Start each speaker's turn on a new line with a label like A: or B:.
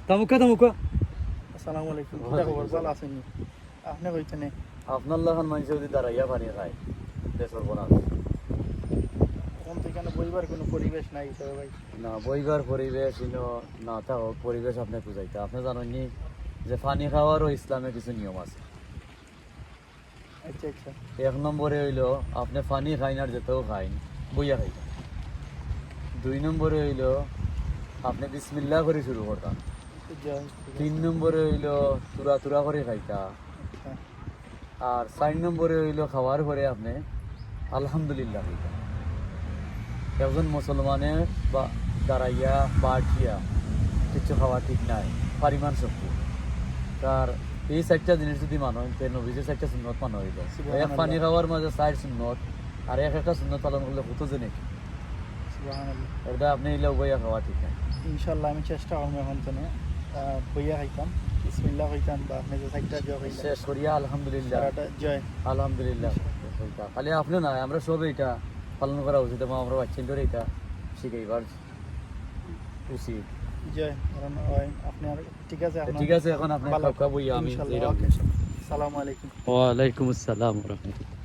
A: তামুকা
B: আসসালামু আলাইকুম, কিতা খবর? ভালো আছেন? আপনি কইতেনে
A: আপনার লাখান মানুষ যদি দাঁড়াইয়া পানি খায় দেশের বনাস
B: কোন থেকে বইবার কোনো পরিবেশ নাই তো ভাই।
A: না বইবার পরিবেশ না থাকুক পরিবেশ আপনি বুঝাইতে আপনি জানেননি যে পানি খাওয়ারও ইসলামে কিছু নিয়ম আছে।
B: আচ্ছা আচ্ছা।
A: এক নম্বরে হইলো আপনি পানি খাইন আর যেতেও খাইন বইয়া খাইতেন। 2 নম্বরে হইলো আপনি বিসমিল্লাহ করে শুরু করতাম।
B: জয়।
A: 3 নম্বরে হইলো তুরা তুরা করে খাইতা।
B: আচ্ছা
A: আর 4 নম্বরে হইলো খাওয়ার পরে আপনি আলহামদুলিল্লাহ খাইতা। একজন মুসলমানের বা দাঁড়াইয়া বা ঠিয়া কিছু খাওয়া ঠিক নাই, পরিমাণ শক্তি তার এই 4টা জিনিস যদি মানো নবীজের 4টা সুন্নত মানো হইল। এক পানি খাওয়ার মাঝে 4 সুন্নত আর একটা সুন্নত পালন করলে কত যে নাকি
B: সুবহানাল্লাহ।
A: এটা আপনি এলে বইয়া খাওয়া ঠিক নাই।
B: ইনশাআল্লাহ আমি চেষ্টা করব এখন থেকে বইয়া খাইতাম, বিসমিল্লাহ কইতাম বা আপনি যে সাইডটা জয় কইলেন
A: শেষ করিয়া আলহামদুলিল্লাহ
B: সারাটা জয়।
A: আলহামদুলিল্লাহ কইতা। খালি আপনি না আমরা সব এটা পালন করা উচিত এবং আমরা বাচ্চাদের এটা শিখাইবার উচিত।
B: জয়। কারণ আপনি আর ঠিক আছে এখন
A: ঠিক আছে এখন আপনি বইয়া আমি
B: ইনশাআল্লাহ। ওকে, আসসালামু আলাইকুম।
A: ওয়ালাইকুম আসসালাম ওয়া রাহমাতুল্লাহ।